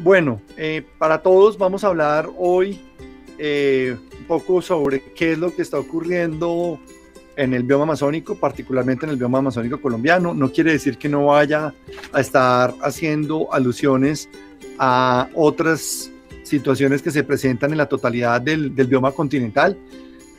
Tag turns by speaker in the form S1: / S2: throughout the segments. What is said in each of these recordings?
S1: Bueno, para todos vamos a hablar hoy un poco sobre qué es lo que está ocurriendo en el bioma amazónico, particularmente en el bioma amazónico colombiano. No quiere decir que no vaya a estar haciendo alusiones a otras situaciones que se presentan en la totalidad del bioma continental,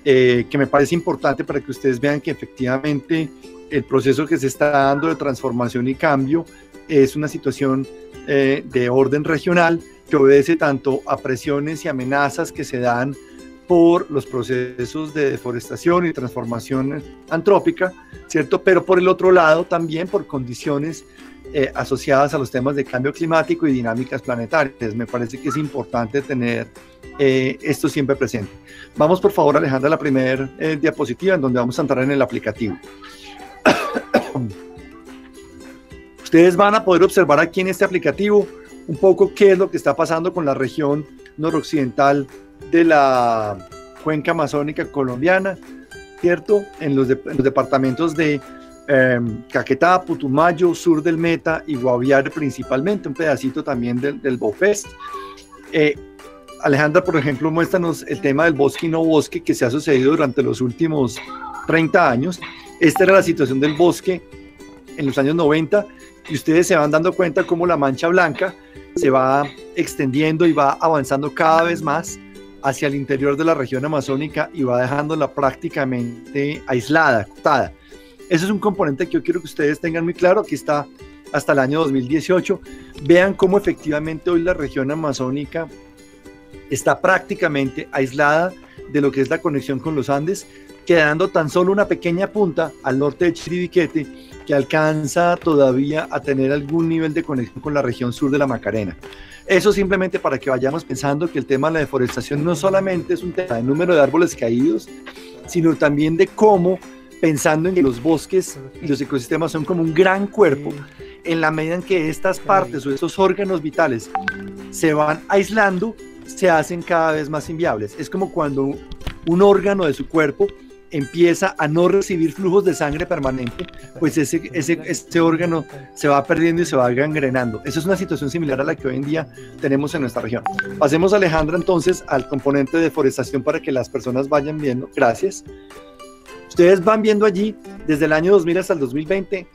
S1: que me parece importante para que ustedes vean que efectivamente el proceso que se está dando de transformación y cambio es una situación de orden regional que obedece tanto a presiones y amenazas que se dan por los procesos de deforestación y transformación antrópica, ¿cierto? Pero por el otro lado también por condiciones asociadas a los temas de cambio climático y dinámicas planetarias. Me parece que es importante tener esto siempre presente. Vamos por favor, Alejandra, a la primera diapositiva en donde vamos a entrar en el aplicativo. Ustedes van a poder observar aquí en este aplicativo un poco qué es lo que está pasando con la región noroccidental de la cuenca amazónica colombiana, ¿cierto? En los departamentos de Caquetá, Putumayo, sur del Meta y Guaviare principalmente, un pedacito también del Bofest. Alejandra, por ejemplo, muéstranos el tema del bosque y no bosque que se ha sucedido durante los últimos 30 años. Esta era la situación del bosque en los años 90 y ustedes se van dando cuenta cómo la mancha blanca se va extendiendo y va avanzando cada vez más hacia el interior de la región amazónica y va dejándola prácticamente aislada, acotada. Eso es un componente que yo quiero que ustedes tengan muy claro. Aquí está hasta el año 2018. Vean cómo efectivamente hoy la región amazónica está prácticamente aislada de lo que es la conexión con los Andes, quedando tan solo una pequeña punta al norte de Chiribiquete que alcanza todavía a tener algún nivel de conexión con la región sur de la Macarena. Eso simplemente para que vayamos pensando que el tema de la deforestación no solamente es un tema de número de árboles caídos, sino también de cómo, pensando en que los bosques y los ecosistemas son como un gran cuerpo, en la medida en que estas partes o estos órganos vitales se van aislando, se hacen cada vez más inviables. Es como cuando un órgano de su cuerpo empieza a no recibir flujos de sangre permanente, pues ese órgano se va perdiendo y se va gangrenando. Esa es una situación similar a la que hoy en día tenemos en nuestra región. Pasemos, Alejandra, entonces al componente de deforestación para que las personas vayan viendo. Gracias. Ustedes van viendo allí desde el año 2000 hasta el 2020,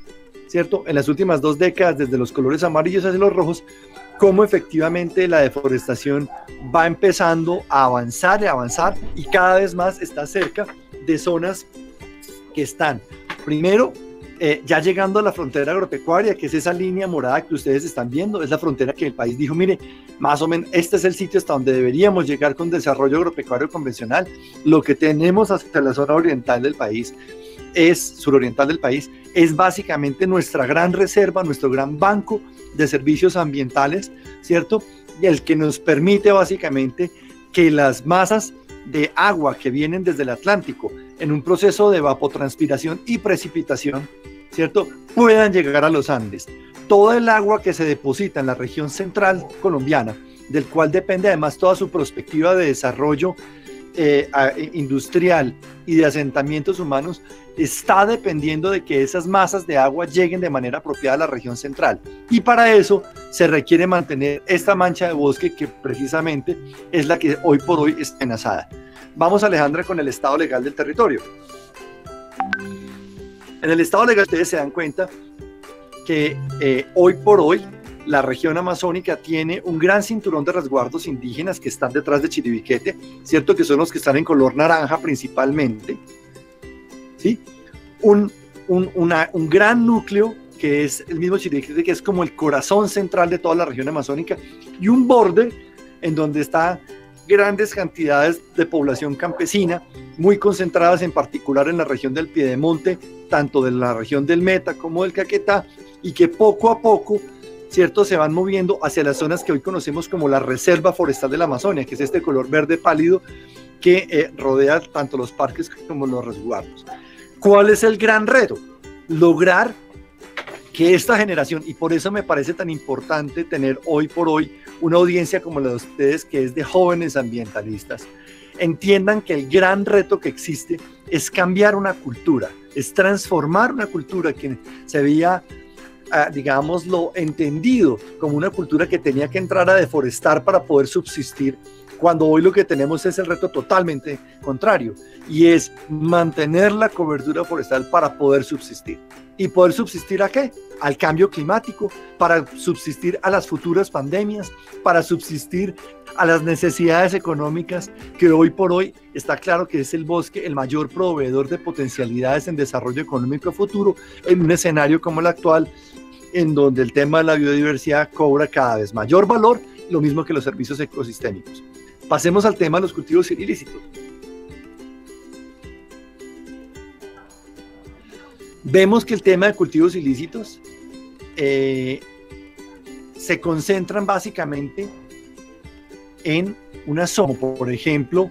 S1: ¿cierto? En las últimas 2 décadas, desde los colores amarillos hacia los rojos, cómo efectivamente la deforestación va empezando a avanzar y cada vez más está cerca de zonas que están, primero, ya llegando a la frontera agropecuaria, que es esa línea morada que ustedes están viendo, es la frontera que el país dijo, mire, más o menos este es el sitio hasta donde deberíamos llegar con desarrollo agropecuario convencional. Lo que tenemos hacia la zona oriental del país, suroriental del país, es básicamente nuestra gran reserva, nuestro gran banco de servicios ambientales, ¿cierto? Y el que nos permite básicamente que las masas de agua que vienen desde el Atlántico en un proceso de evapotranspiración y precipitación, ¿cierto?, puedan llegar a los Andes. Todo el agua que se deposita en la región central colombiana, del cual depende además toda su perspectiva de desarrollo industrial y de asentamientos humanos, está dependiendo de que esas masas de agua lleguen de manera apropiada a la región central. Y para eso se requiere mantener esta mancha de bosque que precisamente es la que hoy por hoy está amenazada. Vamos, Alejandra, con el estado legal del territorio. En el estado legal ustedes se dan cuenta que hoy por hoy la región amazónica tiene un gran cinturón de resguardos indígenas que están detrás de Chiribiquete, ¿cierto? Que son los que están en color naranja principalmente, ¿sí? Un gran núcleo que es el mismo Chiribiquete, que es como el corazón central de toda la región amazónica, y un borde en donde está grandes cantidades de población campesina, muy concentradas en particular en la región del Piedemonte, tanto de la región del Meta como del Caquetá, y que poco a poco, ¿cierto?, se van moviendo hacia las zonas que hoy conocemos como la Reserva Forestal de la Amazonia, que es este color verde pálido que rodea tanto los parques como los resguardos. ¿Cuál es el gran reto? Lograr que esta generación, y por eso me parece tan importante tener hoy por hoy una audiencia como la de ustedes, que es de jóvenes ambientalistas, entiendan que el gran reto que existe es cambiar una cultura, es transformar una cultura que se veía digámoslo, entendido como una cultura que tenía que entrar a deforestar para poder subsistir, cuando hoy lo que tenemos es el reto totalmente contrario, y es mantener la cobertura forestal para poder subsistir. ¿Y poder subsistir a qué? Al cambio climático, para subsistir a las futuras pandemias, para subsistir a las necesidades económicas, que hoy por hoy está claro que es el bosque el mayor proveedor de potencialidades en desarrollo económico futuro, en un escenario como el actual, en donde el tema de la biodiversidad cobra cada vez mayor valor, lo mismo que los servicios ecosistémicos. Pasemos al tema de los cultivos ilícitos. Vemos que el tema de cultivos ilícitos se concentran básicamente en una zona, por ejemplo,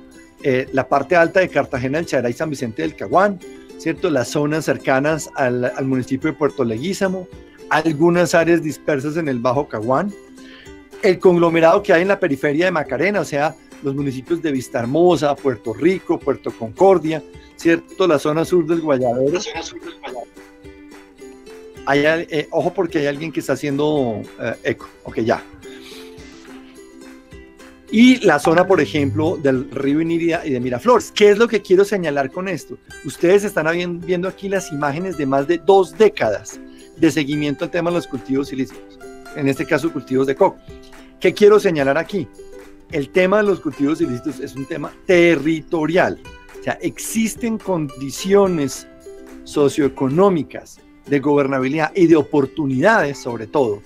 S1: la parte alta de Cartagena del Chará y San Vicente del Caguán, ¿cierto? Las zonas cercanas al municipio de Puerto Leguízamo, algunas áreas dispersas en el Bajo Caguán, el conglomerado que hay en la periferia de Macarena, o sea, los municipios de Vistahermosa, Puerto Rico, Puerto Concordia, ¿cierto? La zona sur del Guayabero. Ojo porque hay alguien que está haciendo eco. Ok, ya. Y la zona, por ejemplo, del río Inírida y de Miraflores. ¿Qué es lo que quiero señalar con esto? Ustedes están viendo aquí las imágenes de más de 2 décadas de seguimiento al tema de los cultivos ilícitos. En este caso, cultivos de coco. ¿Qué quiero señalar aquí? El tema de los cultivos ilícitos es un tema territorial. O sea, existen condiciones socioeconómicas, de gobernabilidad y de oportunidades, sobre todo,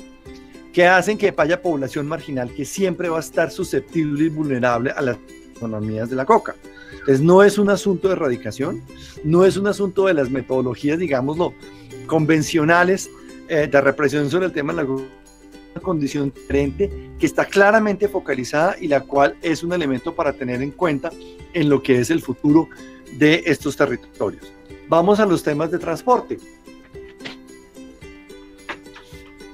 S1: que hacen que haya población marginal que siempre va a estar susceptible y vulnerable a las economías de la coca. Entonces, no es un asunto de erradicación, no es un asunto de las metodologías, digámoslo, convencionales de represión sobre el tema de la coca, una condición diferente que está claramente focalizada y la cual es un elemento para tener en cuenta en lo que es el futuro de estos territorios. Vamos a los temas de transporte.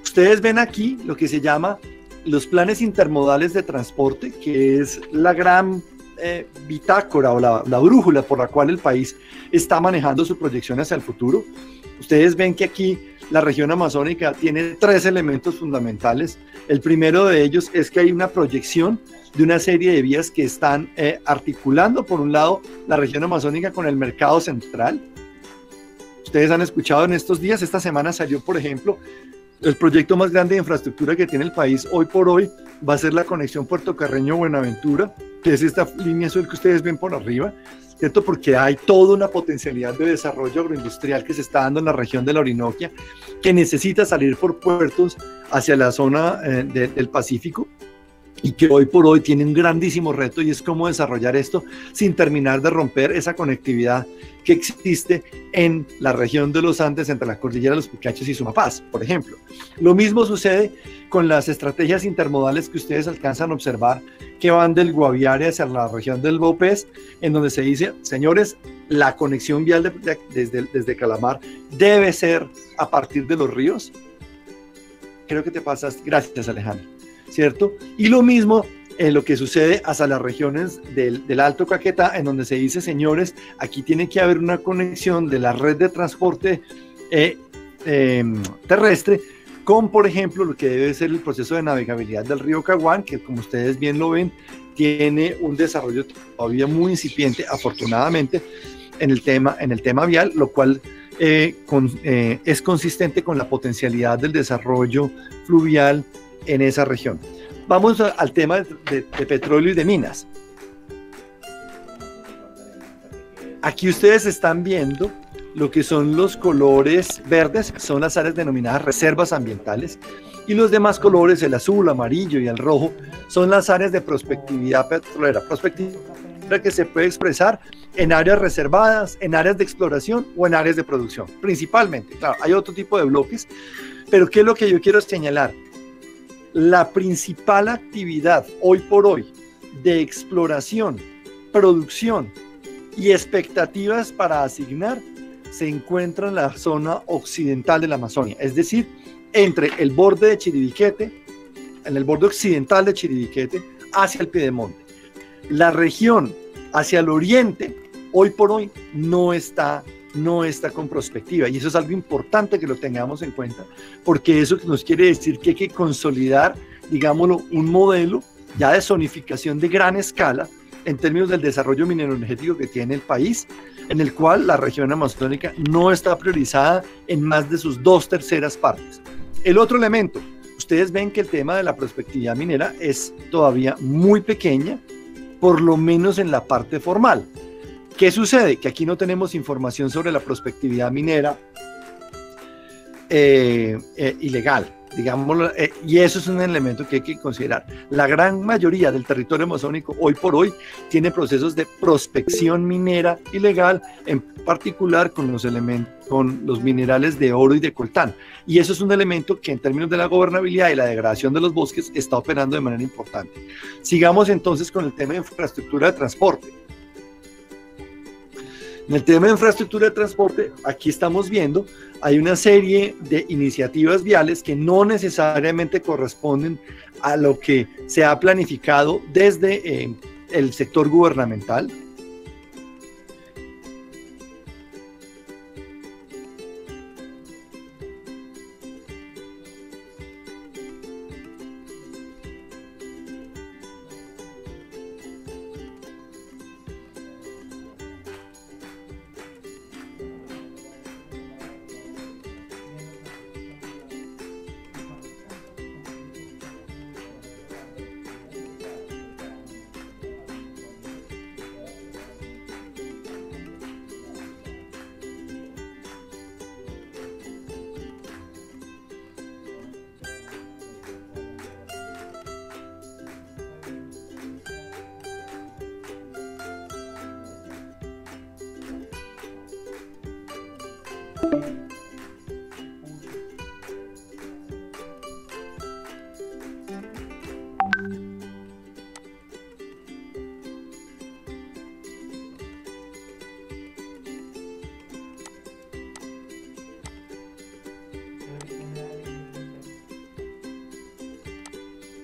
S1: Ustedes ven aquí lo que se llama los planes intermodales de transporte, que es la gran bitácora o la brújula por la cual el país está manejando su proyección hacia el futuro. Ustedes ven que aquí la región amazónica tiene 3 elementos fundamentales. El primero de ellos es que hay una proyección de una serie de vías que están articulando, por un lado, la región amazónica con el mercado central. Ustedes han escuchado en estos días, esta semana salió, por ejemplo, el proyecto más grande de infraestructura que tiene el país hoy por hoy va a ser la conexión Puerto Carreño-Buenaventura, que es esta línea azul que ustedes ven por arriba, ¿cierto? Porque hay toda una potencialidad de desarrollo agroindustrial que se está dando en la región de la Orinoquia, que necesita salir por puertos hacia la zona del Pacífico, y que hoy por hoy tiene un grandísimo reto, y es cómo desarrollar esto sin terminar de romper esa conectividad que existe en la región de los Andes entre la cordillera de los Picachos y Sumapaz, por ejemplo. Lo mismo sucede con las estrategias intermodales que ustedes alcanzan a observar, que van del Guaviare hacia la región del Bopés, en donde se dice, señores, la conexión vial desde Calamar debe ser a partir de los ríos. Creo que te pasas. Gracias, Alejandro. ¿Cierto? Y lo mismo lo que sucede hacia las regiones del Alto Caquetá, en donde se dice, señores, aquí tiene que haber una conexión de la red de transporte terrestre con, por ejemplo, lo que debe ser el proceso de navegabilidad del río Caguán, que como ustedes bien lo ven, tiene un desarrollo todavía muy incipiente, afortunadamente, en el tema vial, lo cual es consistente con la potencialidad del desarrollo fluvial en esa región. Vamos al tema de petróleo y de minas. Aquí ustedes están viendo lo que son los colores verdes, son las áreas denominadas reservas ambientales, y los demás colores, el azul, amarillo y el rojo, son las áreas de prospectividad petrolera. Prospectividad que se puede expresar en áreas reservadas, en áreas de exploración o en áreas de producción, principalmente. Claro, hay otro tipo de bloques, pero ¿qué es lo que yo quiero señalar? La principal actividad hoy por hoy de exploración, producción y expectativas para asignar se encuentra en la zona occidental de la Amazonia, es decir, entre el borde de Chiribiquete, en el borde occidental de Chiribiquete, hacia el Piedemonte. La región hacia el oriente, hoy por hoy, no está no está con prospectiva, y eso es algo importante que lo tengamos en cuenta, porque eso nos quiere decir que hay que consolidar, digámoslo, un modelo ya de zonificación de gran escala en términos del desarrollo mineroenergético que tiene el país, en el cual la región amazónica no está priorizada en más de sus 2/3 partes. El otro elemento, ustedes ven que el tema de la prospectividad minera es todavía muy pequeña, por lo menos en la parte formal. ¿Qué sucede? Que aquí no tenemos información sobre la prospectividad minera ilegal, digámoslo, y eso es un elemento que hay que considerar. La gran mayoría del territorio amazónico hoy por hoy tiene procesos de prospección minera ilegal, en particular con los minerales de oro y de coltán, y eso es un elemento que en términos de la gobernabilidad y la degradación de los bosques está operando de manera importante. Sigamos entonces con el tema de infraestructura de transporte. En el tema de infraestructura de transporte, aquí estamos viendo, hay una serie de iniciativas viales que no necesariamente corresponden a lo que se ha planificado desde el sector gubernamental.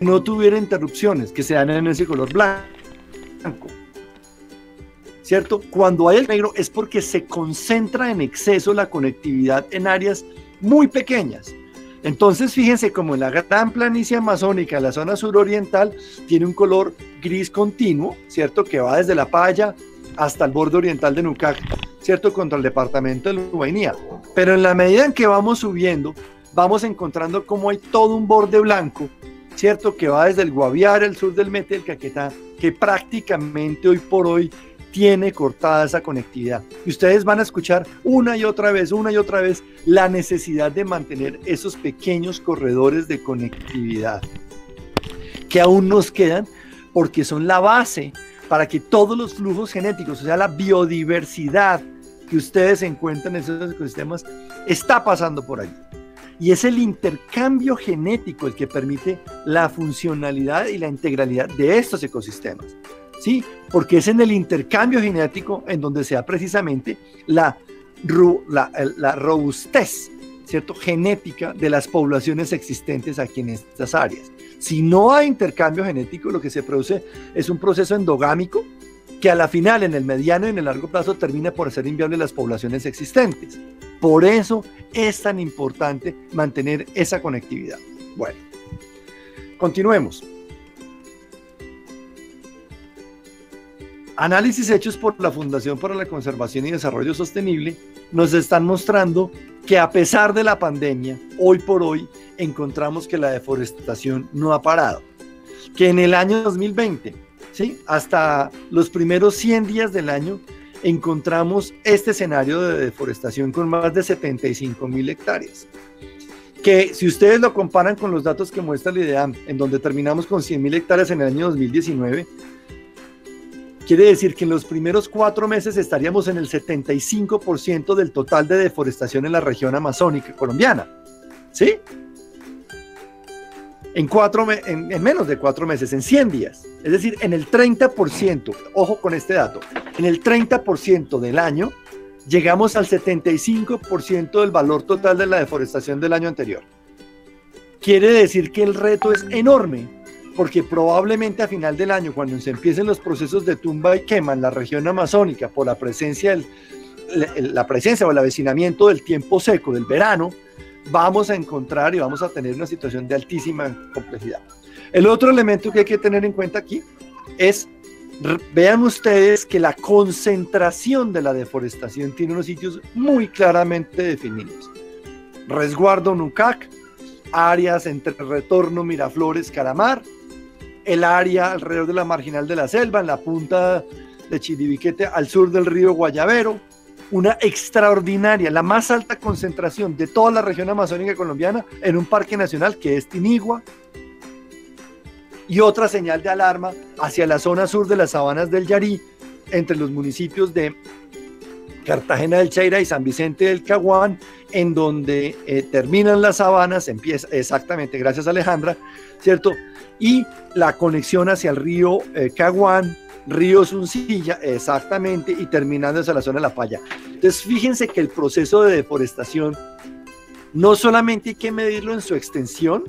S1: No tuviera interrupciones que se dan en ese color blanco, ¿cierto? Cuando hay el negro es porque se concentra en exceso la conectividad en áreas muy pequeñas. Entonces fíjense como en la gran planicie amazónica, la zona suroriental, tiene un color gris continuo, ¿cierto? Que va desde La Paya hasta el borde oriental de Nucac, ¿cierto? Contra el departamento de Luainía. Pero en la medida en que vamos subiendo, vamos encontrando como hay todo un borde blanco, ¿cierto? Que va desde el Guaviare, el sur del Meta, el Caquetá, que prácticamente hoy por hoy tiene cortada esa conectividad. Y ustedes van a escuchar una y otra vez la necesidad de mantener esos pequeños corredores de conectividad que aún nos quedan, porque son la base para que todos los flujos genéticos, o sea, la biodiversidad que ustedes encuentran en esos ecosistemas, está pasando por allí. Y es el intercambio genético el que permite la funcionalidad y la integralidad de estos ecosistemas, ¿sí? Porque es en el intercambio genético en donde se da precisamente la robustez, ¿cierto? Genética de las poblaciones existentes aquí en estas áreas. Si no hay intercambio genético, lo que se produce es un proceso endogámico que a la final, en el mediano y en el largo plazo, termina por hacer inviables las poblaciones existentes. Por eso es tan importante mantener esa conectividad. Bueno, continuemos. Análisis hechos por la Fundación para la Conservación y Desarrollo Sostenible nos están mostrando que a pesar de la pandemia, hoy por hoy encontramos que la deforestación no ha parado. Que en el año 2020, ¿sí? Hasta los primeros 100 días del año, encontramos este escenario de deforestación con más de 75.000 hectáreas. Que si ustedes lo comparan con los datos que muestra el IDEAM, en donde terminamos con 100.000 hectáreas en el año 2019, quiere decir que en los primeros 4 meses estaríamos en el 75% del total de deforestación en la región amazónica colombiana, ¿sí? En menos de 4 meses, en 100 días, es decir, en el 30%, ojo con este dato, en el 30% del año llegamos al 75% del valor total de la deforestación del año anterior. Quiere decir que el reto es enorme, porque probablemente a final del año, cuando se empiecen los procesos de tumba y quema en la región amazónica por la presencia la presencia o el avecinamiento del tiempo seco, del verano, vamos a encontrar y vamos a tener una situación de altísima complejidad. El otro elemento que hay que tener en cuenta aquí es, vean ustedes que la concentración de la deforestación tiene unos sitios muy claramente definidos. Resguardo Nucac, áreas entre Retorno, Miraflores, Calamar, el área alrededor de la Marginal de la Selva, en la punta de Chiribiquete, al sur del río Guayavero, una extraordinaria, la más alta concentración de toda la región amazónica colombiana en un parque nacional que es Tinigua, y otra señal de alarma hacia la zona sur de las sabanas del Yarí, entre los municipios de Cartagena del Chaira y San Vicente del Caguán, en donde terminan las sabanas, empieza exactamente, gracias Alejandra, ¿cierto? Y la conexión hacia el río Caguán, río Suncilla, exactamente, y terminando hacia la zona de La Paya. Entonces, fíjense que el proceso de deforestación no solamente hay que medirlo en su extensión,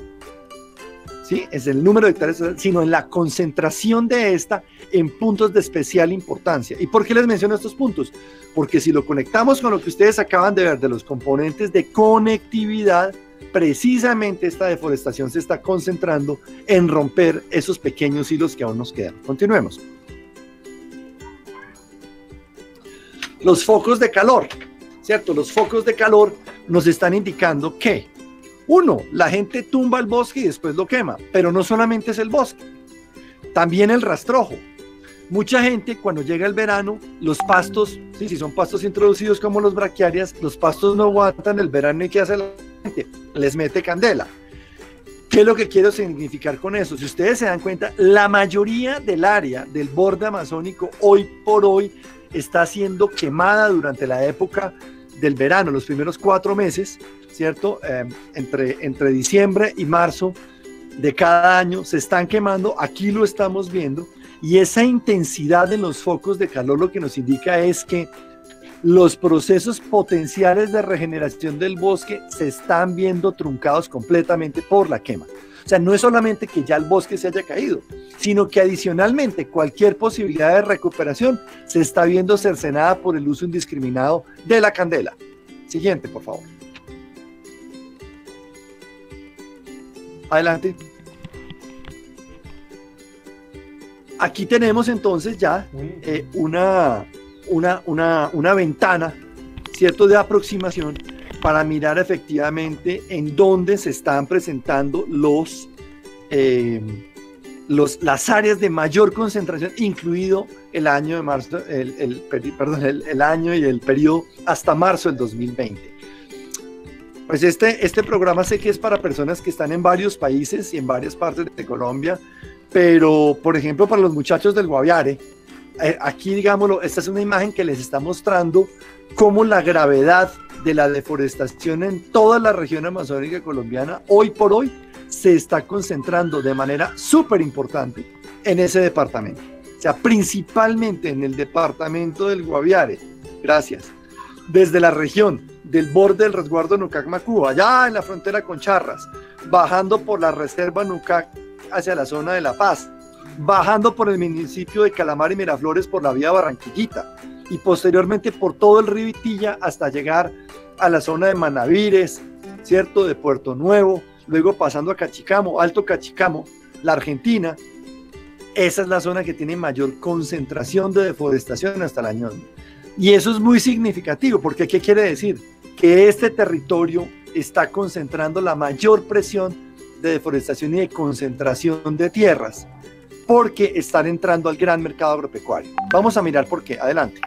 S1: ¿sí? Es el número de hectáreas, sino en la concentración de esta en puntos de especial importancia. ¿Y por qué les menciono estos puntos? Porque si lo conectamos con lo que ustedes acaban de ver de los componentes de conectividad, precisamente esta deforestación se está concentrando en romper esos pequeños hilos que aún nos quedan. Continuemos. Los focos de calor, ¿cierto? Los focos de calor nos están indicando que, uno, la gente tumba el bosque y después lo quema, pero no solamente es el bosque, también el rastrojo. Mucha gente cuando llega el verano, los pastos, ¿sí? Si son pastos introducidos como los braquiarias, los pastos no aguantan el verano y ¿qué hace la gente? Les mete candela. ¿Qué es lo que quiero significar con eso? Si ustedes se dan cuenta, la mayoría del área del borde amazónico hoy por hoy está siendo quemada durante la época del verano, los primeros 4 meses, ¿cierto? Entre diciembre y marzo de cada año se están quemando, aquí lo estamos viendo, y esa intensidad en los focos de calor lo que nos indica es que los procesos potenciales de regeneración del bosque se están viendo truncados completamente por la quema. O sea, no es solamente que ya el bosque se haya caído, sino que adicionalmente cualquier posibilidad de recuperación se está viendo cercenada por el uso indiscriminado de la candela. Siguiente, por favor. Adelante. Aquí tenemos entonces ya una ventana, ¿cierto?, de aproximación para mirar efectivamente en dónde se están presentando las áreas de mayor concentración, incluido el año de marzo, el año y el periodo hasta marzo del 2020. Pues este programa sé que es para personas que están en varios países y en varias partes de Colombia, pero por ejemplo para los muchachos del Guaviare, aquí digámoslo, esta es una imagen que les está mostrando cómo la gravedad de la deforestación en toda la región amazónica colombiana hoy por hoy se está concentrando de manera súper importante en ese departamento, o sea, principalmente en el departamento del Guaviare. Gracias. Desde la región del borde del resguardo Nucac-Macú, allá en la frontera con Charras, bajando por la reserva Nucac hacia la zona de La Paz, bajando por el municipio de Calamar y Miraflores por la vía Barranquillita y posteriormente por todo el río Vitilla hasta llegar a la zona de Manavires, ¿cierto?, de Puerto Nuevo, luego pasando a Cachicamo, Alto Cachicamo, la Argentina. Esa es la zona que tiene mayor concentración de deforestación hasta el año 2000. Y eso es muy significativo, porque ¿qué quiere decir? Que este territorio está concentrando la mayor presión de deforestación y de concentración de tierras, porque están entrando al gran mercado agropecuario. Vamos a mirar por qué. Adelante.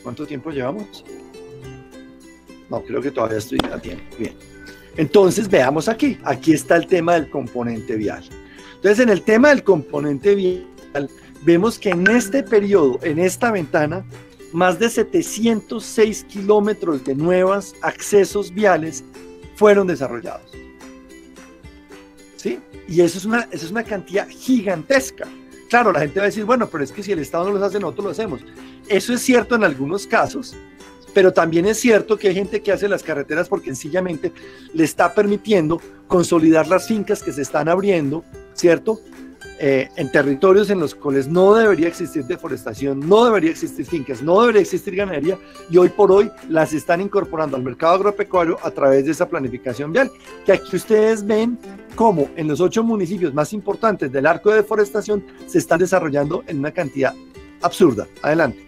S1: ¿Cuánto tiempo llevamos? No, creo que todavía estoy a tiempo. Bien. Entonces, veamos aquí. Aquí está el tema del componente vial. Entonces, en el tema del componente vial, vemos que en este periodo, en esta ventana, más de 706 kilómetros de nuevos accesos viales fueron desarrollados. ¿Sí? Y eso es una cantidad gigantesca. Claro, la gente va a decir, bueno, pero es que si el Estado no los hace, nosotros lo hacemos. Eso es cierto en algunos casos, pero también es cierto que hay gente que hace las carreteras porque sencillamente le está permitiendo consolidar las fincas que se están abriendo, ¿cierto?, en territorios en los cuales no debería existir deforestación, no debería existir fincas, no debería existir ganadería, y hoy por hoy las están incorporando al mercado agropecuario a través de esa planificación vial, que aquí ustedes ven cómo en los 8 municipios más importantes del arco de deforestación se están desarrollando en una cantidad absurda. Adelante.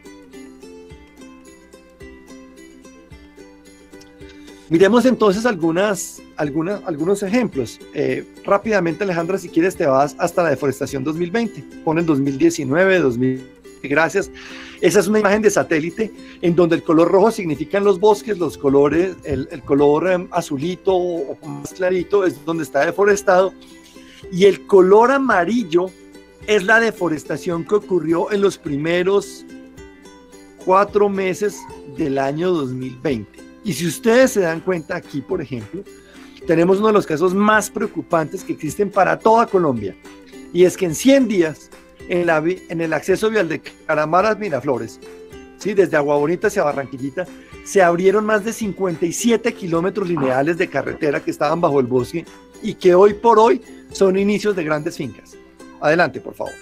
S1: Miremos entonces algunos ejemplos. Rápidamente, Alejandra, si quieres te vas hasta la deforestación 2020. Pon el 2019, 2000. Gracias. Esa es una imagen de satélite en donde el color rojo significan los bosques, los colores, el color azulito o más clarito es donde está deforestado, y el color amarillo es la deforestación que ocurrió en los primeros 4 meses del año 2020. Y si ustedes se dan cuenta aquí, por ejemplo, tenemos uno de los casos más preocupantes que existen para toda Colombia, y es que en 100 días, en el acceso vial de Caramaras Miraflores, ¿sí?, desde Agua Bonita hacia Barranquillita, se abrieron más de 57 kilómetros lineales de carretera que estaban bajo el bosque y que hoy por hoy son inicios de grandes fincas. Adelante, por favor.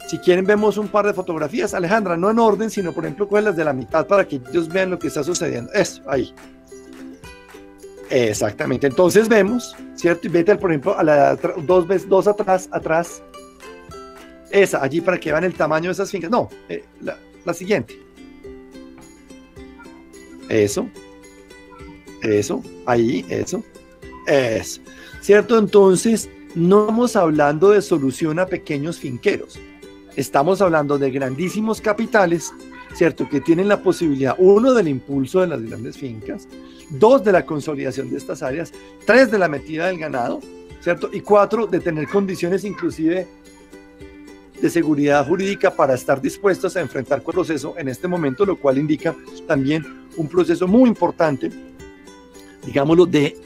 S1: Si quieren vemos un par de fotografías, Alejandra, no en orden, sino por ejemplo coge las de la mitad para que ellos vean lo que está sucediendo. Eso, ahí. Exactamente, entonces vemos, ¿cierto? Y vete, por ejemplo, a la dos atrás. Esa, allí para que vean el tamaño de esas fincas. No, la siguiente. Eso, ahí, eso. ¿Cierto? Entonces, no estamos hablando de solución a pequeños finqueros. Estamos hablando de grandísimos capitales, ¿cierto?, que tienen la posibilidad, 1, del impulso de las grandes fincas, 2, de la consolidación de estas áreas, 3, de la metida del ganado, ¿cierto?, y 4, de tener condiciones inclusive de seguridad jurídica para estar dispuestos a enfrentar el proceso en este momento, lo cual indica también un proceso muy importante, digámoslo, de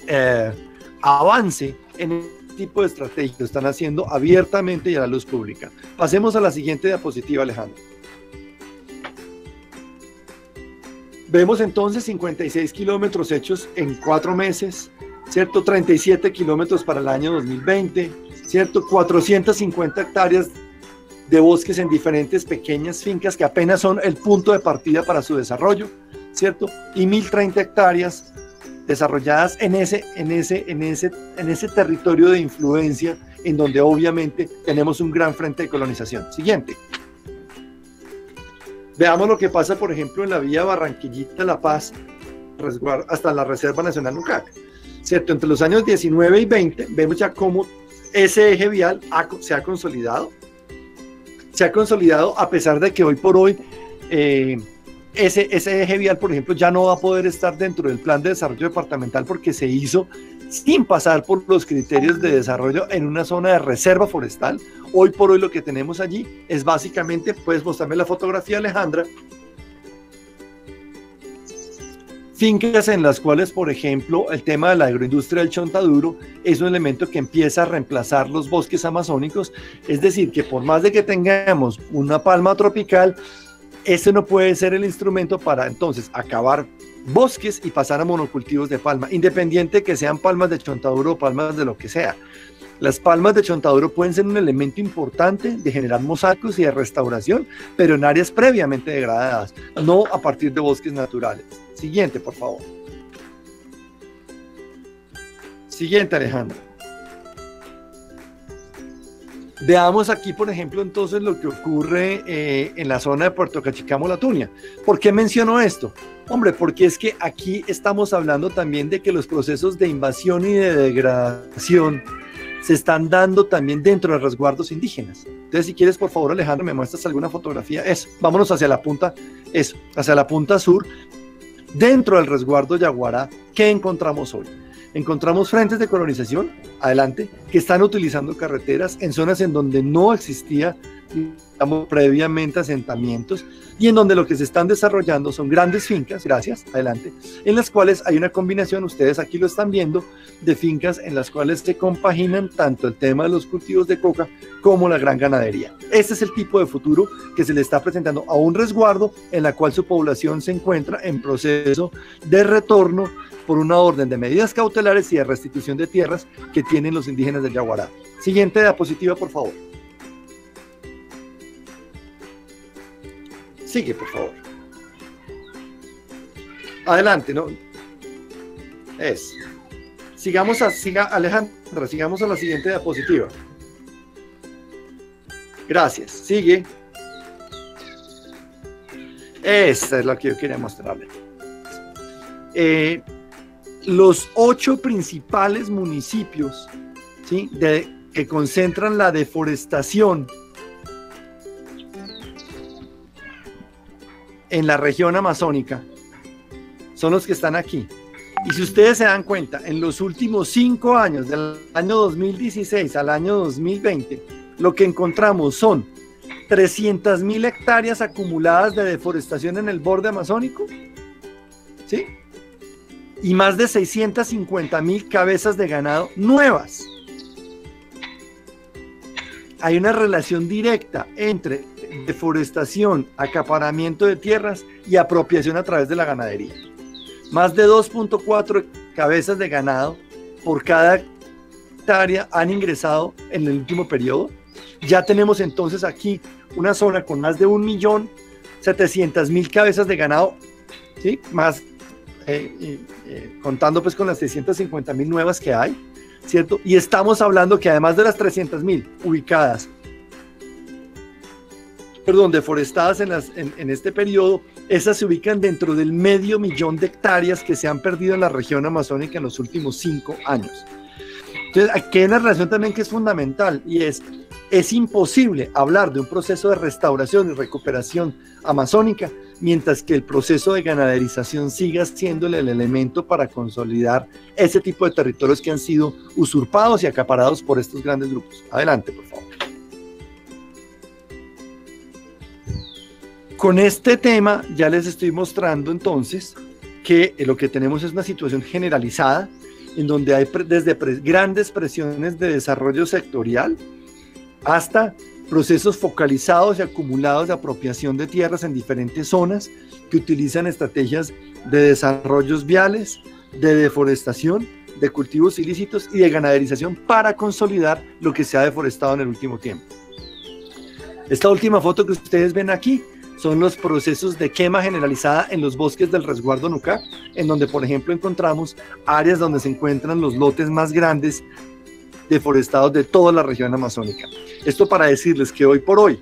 S1: avance en el tipo de estrategia que están haciendo abiertamente y a la luz pública. Pasemos a la siguiente diapositiva, Alejandro. Vemos entonces 56 kilómetros hechos en 4 meses, ¿cierto? 37 kilómetros para el año 2020, ¿cierto? 450 hectáreas de bosques en diferentes pequeñas fincas que apenas son el punto de partida para su desarrollo, ¿cierto? Y 1030 hectáreas desarrolladas en ese territorio de influencia en donde obviamente tenemos un gran frente de colonización. Siguiente. Veamos lo que pasa, por ejemplo, en la vía Barranquillita-La Paz hasta la Reserva Nacional Nucac, ¿cierto? Entre los años 19 y 20 vemos ya cómo ese eje vial se ha consolidado a pesar de que hoy por hoy ese eje vial, por ejemplo, ya no va a poder estar dentro del plan de desarrollo departamental porque se hizo sin pasar por los criterios de desarrollo en una zona de reserva forestal. Hoy por hoy lo que tenemos allí es básicamente, puedes mostrarme la fotografía, Alejandra, fincas en las cuales, por ejemplo, el tema de la agroindustria del chontaduro es un elemento que empieza a reemplazar los bosques amazónicos, es decir, que por más de que tengamos una palma tropical, ese no puede ser el instrumento para entonces acabar bosques y pasar a monocultivos de palma, independiente que sean palmas de chontaduro o palmas de lo que sea. Las palmas de chontaduro pueden ser un elemento importante de generar mosaicos y de restauración, pero en áreas previamente degradadas, no a partir de bosques naturales. Siguiente, por favor. Siguiente, Alejandra. Veamos aquí, por ejemplo, entonces lo que ocurre en la zona de Puerto Cachicamo, La Tunia. ¿Por qué menciono esto? Hombre, porque es que aquí estamos hablando también de que los procesos de invasión y de degradación se están dando también dentro de resguardos indígenas. Entonces, si quieres, por favor, Alejandro, me muestras alguna fotografía. Eso, vámonos hacia la punta, hacia la punta sur. Dentro del resguardo Yaguará, ¿qué encontramos hoy? Encontramos frentes de colonización, adelante, que están utilizando carreteras en zonas en donde no existía digamos, previamente asentamientos, y en donde lo que se están desarrollando son grandes fincas, gracias, adelante, en las cuales hay una combinación, ustedes aquí lo están viendo, de fincas en las cuales se compaginan tanto el tema de los cultivos de coca como la gran ganadería. Este es el tipo de futuro que se le está presentando a un resguardo en la cual su población se encuentra en proceso de retorno por una orden de medidas cautelares y de restitución de tierras que tienen los indígenas del Yaguará. Siguiente diapositiva, por favor. Sigue, por favor. Adelante, ¿no? Alejandra, sigamos a la siguiente diapositiva. Gracias. Sigue. Esta es la que yo quería mostrarle. Los 8 principales municipios, ¿sí?, que concentran la deforestación en la región amazónica son los que están aquí. Y si ustedes se dan cuenta, en los últimos 5 años, del año 2016 al año 2020, lo que encontramos son 300.000 hectáreas acumuladas de deforestación en el borde amazónico, ¿sí?, y más de 650.000 cabezas de ganado nuevas. Hay una relación directa entre deforestación, acaparamiento de tierras y apropiación a través de la ganadería. Más de 2.4 cabezas de ganado por cada hectárea han ingresado en el último periodo. Ya tenemos entonces aquí una zona con más de 1.700.000 cabezas de ganado, ¿sí?, más contando pues con las 650.000 nuevas que hay, ¿cierto? Y estamos hablando que además de las 300.000 ubicadas, deforestadas en este periodo, esas se ubican dentro del 500.000 de hectáreas que se han perdido en la región amazónica en los últimos 5 años. Entonces, aquí hay una relación también que es fundamental, y es imposible hablar de un proceso de restauración y recuperación amazónica mientras que el proceso de ganaderización siga siendo el elemento para consolidar ese tipo de territorios que han sido usurpados y acaparados por estos grandes grupos. Adelante, por favor. Con este tema ya les estoy mostrando entonces que lo que tenemos es una situación generalizada en donde hay desde grandes presiones de desarrollo sectorial hasta procesos focalizados y acumulados de apropiación de tierras en diferentes zonas que utilizan estrategias de desarrollos viales, de deforestación, de cultivos ilícitos y de ganaderización para consolidar lo que se ha deforestado en el último tiempo. Esta última foto que ustedes ven aquí son los procesos de quema generalizada en los bosques del resguardo Nucac, en donde, por ejemplo, encontramos áreas donde se encuentran los lotes más grandes deforestados de toda la región amazónica. Esto para decirles que hoy por hoy,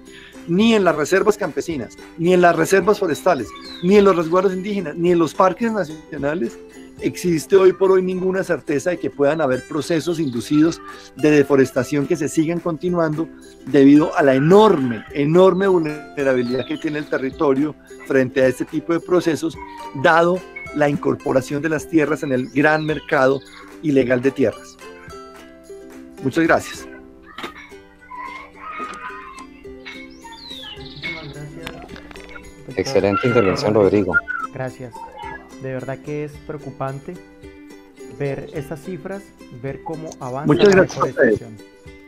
S1: ni en las reservas campesinas, ni en las reservas forestales, ni en los resguardos indígenas, ni en los parques nacionales, existe hoy por hoy ninguna certeza de que puedan haber procesos inducidos de deforestación que se sigan continuando debido a la enorme vulnerabilidad que tiene el territorio frente a este tipo de procesos, dado la incorporación de las tierras en el gran mercado ilegal de tierras. Muchas gracias.
S2: Excelente intervención, Rodrigo.
S3: Gracias. De verdad que es preocupante ver estas cifras, ver cómo avanza la deforestación.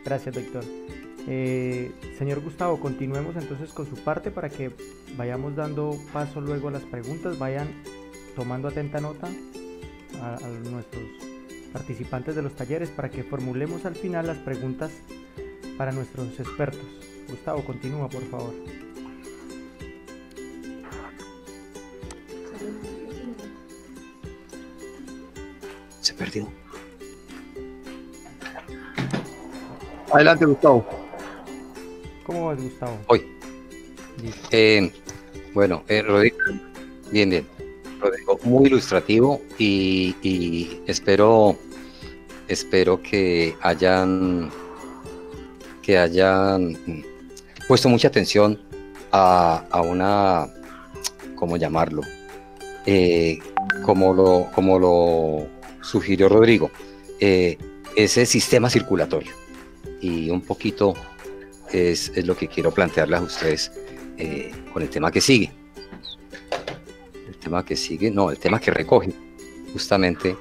S3: Gracias, doctor. Señor Gustavo, continuemos entonces con su parte para que vayamos dando paso luego a las preguntas. Vayan tomando atenta nota a nuestros participantes de los talleres para que formulemos al final las preguntas para nuestros expertos. Gustavo, continúa, por favor.
S2: Se perdió.
S1: Adelante, Gustavo.
S3: ¿Cómo vas, Gustavo?
S2: Hoy. Bueno, Rodrigo, bien. Rodrigo, muy ilustrativo y espero que hayan puesto mucha atención a una, ¿cómo llamarlo? Como lo sugirió Rodrigo, ese sistema circulatorio y un poquito es lo que quiero plantearles a ustedes con el tema que sigue. El tema que sigue, no, el tema que recoge justamente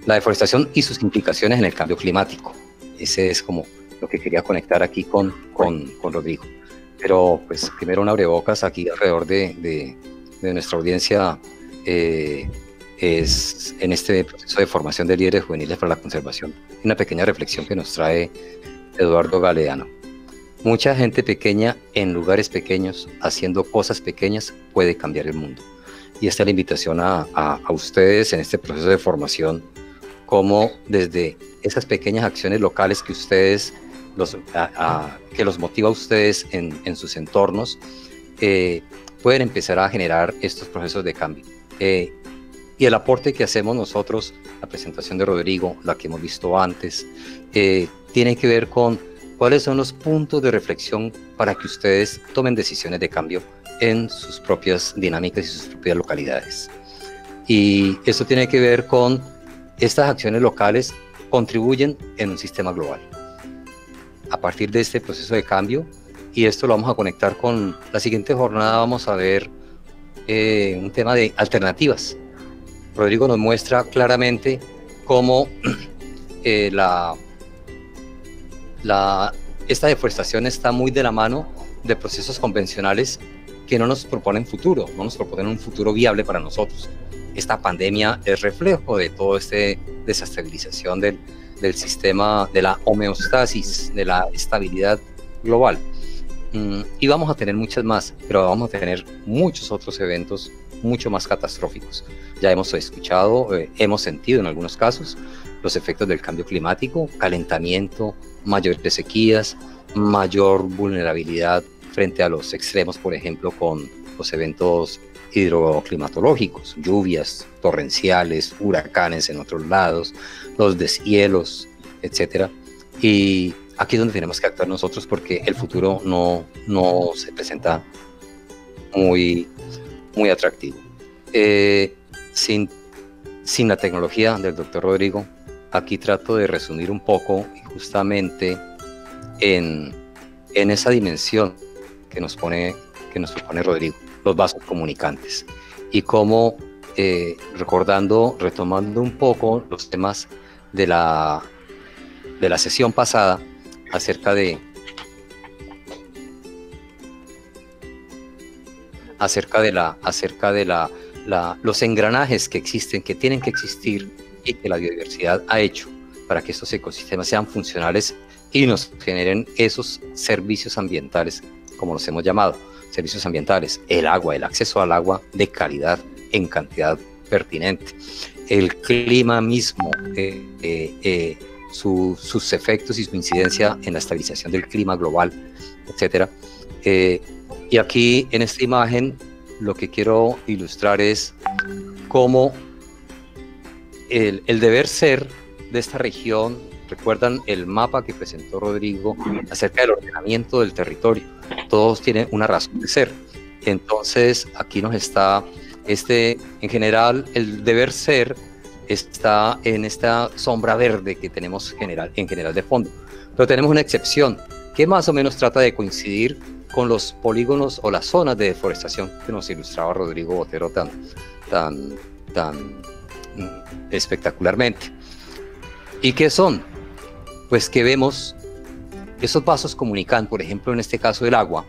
S2: la deforestación y sus implicaciones en el cambio climático. Ese es como lo que quería conectar aquí con Rodrigo. Pero pues primero un abrebocas aquí alrededor de nuestra audiencia es en este proceso de formación de líderes juveniles para la conservación. Una pequeña reflexión que nos trae Eduardo Galeano. Mucha gente pequeña en lugares pequeños, haciendo cosas pequeñas, puede cambiar el mundo. Y esta es la invitación a ustedes en este proceso de formación, como desde esas pequeñas acciones locales que ustedes, que los motiva a ustedes en sus entornos, pueden empezar a generar estos procesos de cambio. Y el aporte que hacemos nosotros, la presentación de Rodrigo, la que hemos visto antes, tiene que ver con cuáles son los puntos de reflexión para que ustedes tomen decisiones de cambio en sus propias dinámicas y sus propias localidades. Y esto tiene que ver con estas acciones locales contribuyen en un sistema global. A partir de este proceso de cambio, y esto lo vamos a conectar con la siguiente jornada, vamos a ver un tema de alternativas. Rodrigo nos muestra claramente cómo esta deforestación está muy de la mano de procesos convencionales que no nos proponen futuro, no nos proponen un futuro viable para nosotros. Esta pandemia es reflejo de toda esta desestabilización del sistema, de la homeostasis, de la estabilidad global. Y vamos a tener muchas más, pero vamos a tener muchos otros eventos mucho más catastróficos. Ya hemos escuchado, hemos sentido en algunos casos los efectos del cambio climático, calentamiento, mayores sequías, mayor vulnerabilidad frente a los extremos, por ejemplo, con los eventos hidroclimatológicos, lluvias torrenciales, huracanes en otros lados, los deshielos, etc. Y aquí es donde tenemos que actuar nosotros, porque el futuro no se presenta muy atractivo. Sin la tecnología del doctor Rodrigo, aquí trato de resumir un poco justamente en esa dimensión que nos propone Rodrigo, los vasos comunicantes, y cómo retomando un poco los temas de la sesión pasada acerca de los engranajes que existen, que tienen que existir y que la biodiversidad ha hecho para que estos ecosistemas sean funcionales y nos generen esos servicios ambientales, como los hemos llamado, servicios ambientales, el agua, el acceso al agua de calidad en cantidad pertinente, el clima mismo, sus efectos y su incidencia en la estabilización del clima global, etc. Y aquí en esta imagen lo que quiero ilustrar es cómo el deber ser de esta región. ¿Recuerdan el mapa que presentó Rodrigo acerca del ordenamiento del territorio? Todos tienen una razón de ser. Entonces aquí nos está, en general, el deber ser está en esta sombra verde que tenemos en general de fondo. Pero tenemos una excepción que más o menos trata de coincidir con los polígonos o las zonas de deforestación que nos ilustraba Rodrigo Botero tan espectacularmente. ¿Y qué son? Pues que vemos esos vasos comunicantes, por ejemplo, en este caso el agua,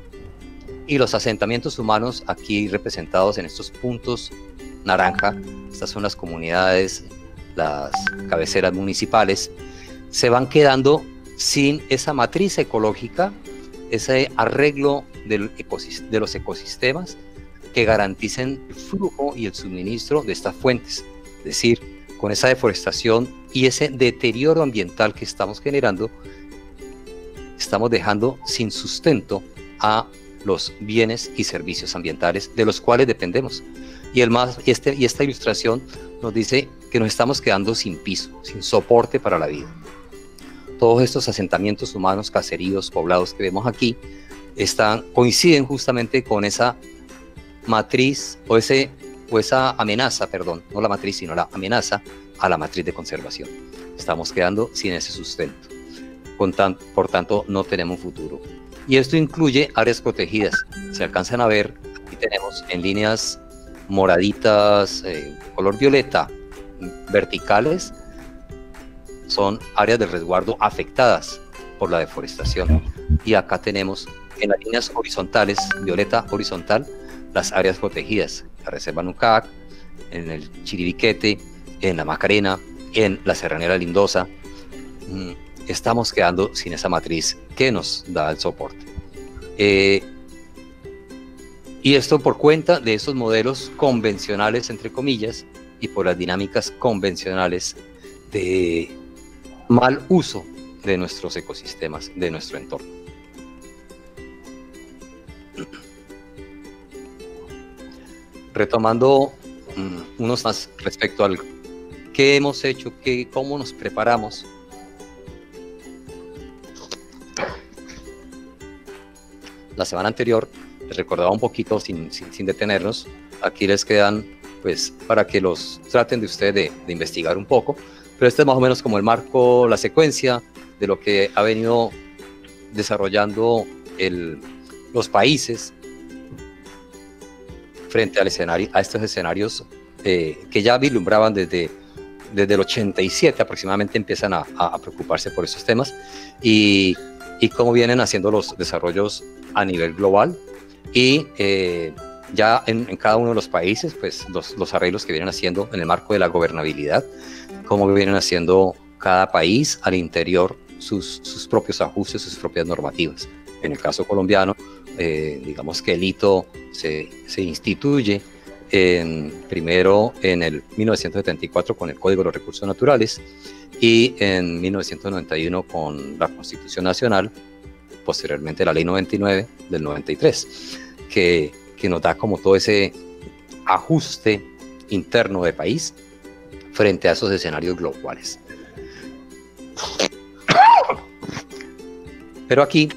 S2: y los asentamientos humanos aquí representados en estos puntos naranja. Estas son las comunidades, las cabeceras municipales, se van quedando sin esa matriz ecológica, ese arreglo de los ecosistemas que garanticen el flujo y el suministro de estas fuentes. Es decir, con esa deforestación y ese deterioro ambiental que estamos generando, estamos dejando sin sustento a los bienes y servicios ambientales de los cuales dependemos. Y esta ilustración nos dice que nos estamos quedando sin piso, sin soporte para la vida. Todos estos asentamientos humanos, caseríos, poblados que vemos aquí, coinciden justamente con esa matriz o ese o esa amenaza, perdón, no la matriz, sino la amenaza a la matriz de conservación. Estamos quedando sin ese sustento. Por tanto, no tenemos futuro. Y esto incluye áreas protegidas. Se alcanzan a ver, aquí tenemos en líneas moraditas, color violeta, verticales, son áreas de resguardo afectadas por la deforestación. Y acá tenemos en las líneas horizontales, violeta horizontal, las áreas protegidas, la Reserva Nucac, en el Chiribiquete, en la Macarena, en la Serranera Lindosa. Estamos quedando sin esa matriz que nos da el soporte. Y esto por cuenta de esos modelos convencionales, entre comillas, y por las dinámicas convencionales de mal uso de nuestros ecosistemas, de nuestro entorno. Retomando unos más respecto al qué hemos hecho, cómo nos preparamos. La semana anterior les recordaba un poquito sin detenernos. Aquí les quedan, pues, para que los traten de ustedes de investigar un poco. Pero este es más o menos como el marco, la secuencia de lo que ha venido desarrollando los países frente al escenario, a estos escenarios que ya vislumbraban desde el 87 aproximadamente, empiezan a preocuparse por estos temas y cómo vienen haciendo los desarrollos a nivel global y ya en cada uno de los países, pues los arreglos que vienen haciendo en el marco de la gobernabilidad, cómo vienen haciendo cada país al interior sus propios ajustes, sus propias normativas. En el caso colombiano, digamos que el hito se instituye primero en el 1974 con el Código de los Recursos Naturales y en 1991 con la Constitución Nacional, posteriormente la Ley 99 del 93, que nos da como todo ese ajuste interno de país frente a esos escenarios globales. Pero aquí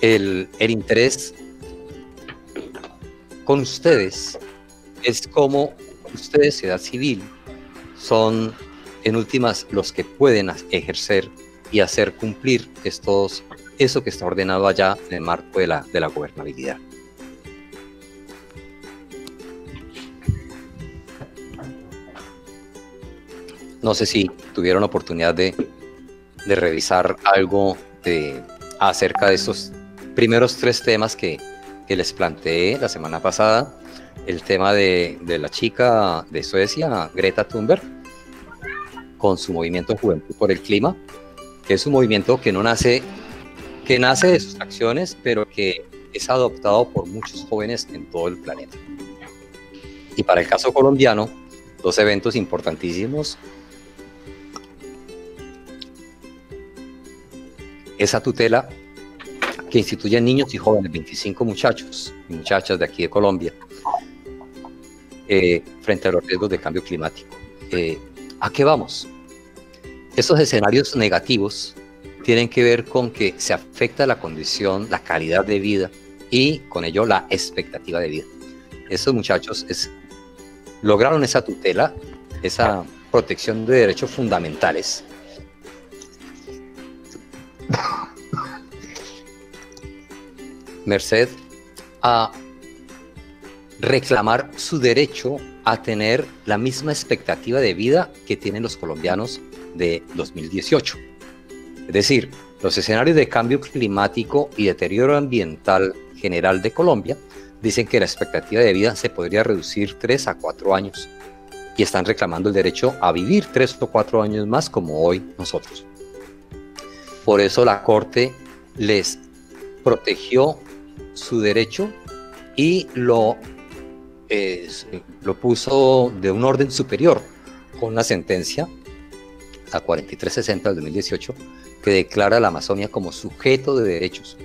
S2: el interés con ustedes es como ustedes, sociedad civil, son en últimas los que pueden ejercer y hacer cumplir eso que está ordenado allá en el marco de la gobernabilidad. No sé si tuvieron oportunidad de revisar algo acerca de estos primeros 3 temas que les planteé la semana pasada. El tema de la chica de Suecia, Greta Thunberg, con su movimiento Juventud por el Clima, que es un movimiento que nace de sus acciones, pero que es adoptado por muchos jóvenes en todo el planeta. Y para el caso colombiano, 2 eventos importantísimos: esa tutela que instituyen niños y jóvenes, 25 muchachos y muchachas de aquí de Colombia, frente a los riesgos de cambio climático. ¿A qué vamos? Estos escenarios negativos tienen que ver con que se afecta la condición, la calidad de vida y con ello la expectativa de vida. Estos muchachos lograron esa tutela, esa protección de derechos fundamentales, merced a reclamar su derecho a tener la misma expectativa de vida que tienen los colombianos de 2018. Es decir, los escenarios de cambio climático y deterioro ambiental general de Colombia dicen que la expectativa de vida se podría reducir 3 a 4 años y están reclamando el derecho a vivir 3 o 4 años más como hoy nosotros. Por eso la Corte les protegió su derecho y lo puso de un orden superior con una sentencia, la 4360 del 2018, que declara a la Amazonia como sujeto de derechos,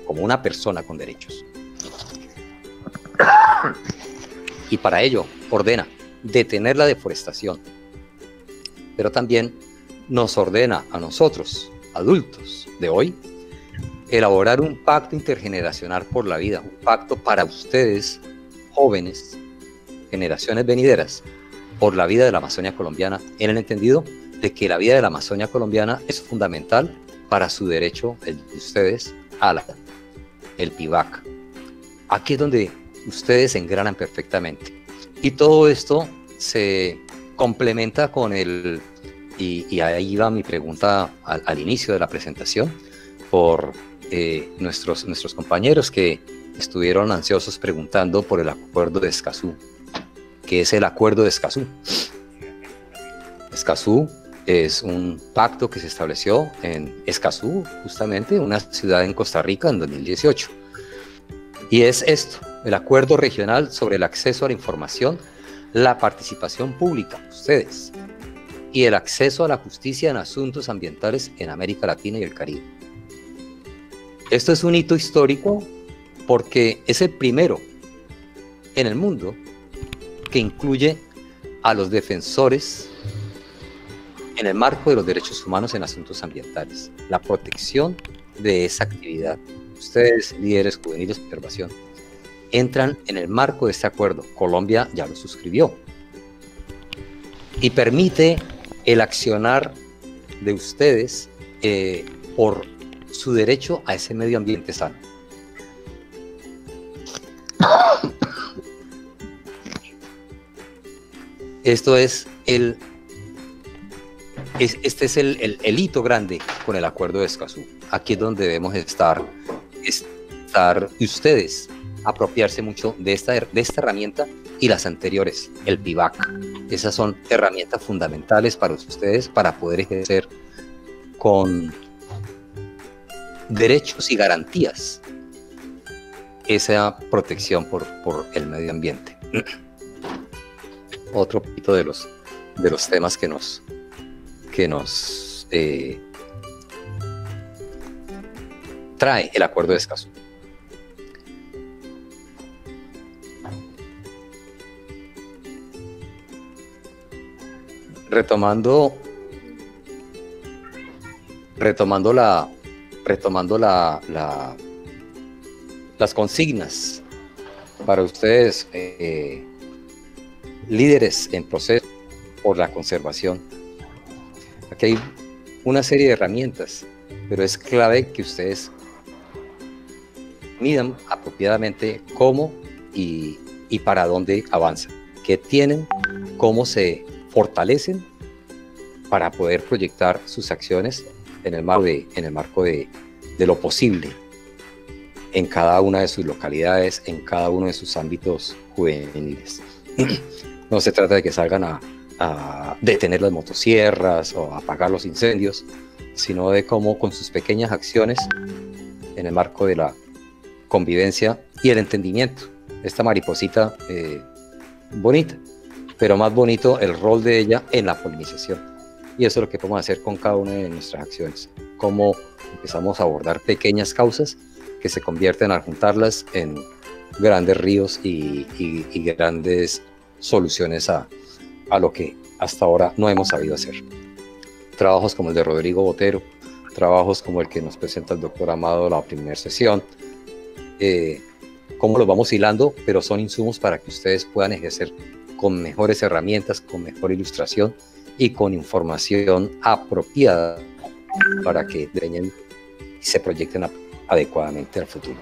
S2: como una persona con derechos. Y para ello ordena detener la deforestación, pero también nos ordena a nosotros, adultos de hoy, elaborar un pacto intergeneracional por la vida, un pacto para ustedes jóvenes, generaciones venideras, por la vida de la Amazonía colombiana, en el entendido de que la vida de la Amazonía colombiana es fundamental para su derecho, el de ustedes, el PIVAC. Aquí es donde ustedes engranan perfectamente. Y todo esto se complementa con y ahí va mi pregunta al inicio de la presentación, por nuestros compañeros que estuvieron ansiosos preguntando por el acuerdo de Escazú. ¿Qué es el acuerdo de Escazú? Escazú es un pacto que se estableció en Escazú, justamente, una ciudad en Costa Rica, en 2018. Y es esto, el acuerdo regional sobre el acceso a la información, la participación pública, ustedes, y el acceso a la justicia en asuntos ambientales en América Latina y el Caribe. Esto es un hito histórico porque es el primero en el mundo que incluye a los defensores en el marco de los derechos humanos en asuntos ambientales, la protección de esa actividad. Ustedes, líderes juveniles de observación, entran en el marco de este acuerdo. Colombia ya lo suscribió y permite el accionar de ustedes por su derecho a ese medio ambiente sano. Esto es este es el hito grande con el acuerdo de Escazú. Aquí es donde debemos estar ustedes, apropiarse mucho de esta herramienta y las anteriores, el PIVAC. Esas son herramientas fundamentales para ustedes para poder ejercer con derechos y garantías esa protección por el medio ambiente. Otro poquito de los temas que nos trae el acuerdo de Escazú. Retomando las consignas para ustedes, líderes en proceso por la conservación. Aquí hay una serie de herramientas, pero es clave que ustedes midan apropiadamente cómo y para dónde avanzan, qué tienen, cómo se fortalecen para poder proyectar sus acciones en el marco de lo posible en cada una de sus localidades, en cada uno de sus ámbitos juveniles. No se trata de que salgan a detener las motosierras o a apagar los incendios, sino de cómo con sus pequeñas acciones en el marco de la convivencia y el entendimiento, esta mariposita bonita, pero más bonito el rol de ella en la polinización. Y eso es lo que podemos hacer con cada una de nuestras acciones, cómo empezamos a abordar pequeñas causas que se convierten al juntarlas en grandes ríos y grandes soluciones a lo que hasta ahora no hemos sabido hacer. Trabajos como el de Rodrigo Botero, trabajos como el que nos presenta el doctor Amado en la primera sesión, cómo los vamos hilando, pero son insumos para que ustedes puedan ejercer con mejores herramientas, con mejor ilustración y con información apropiada para que se proyecten adecuadamente al futuro.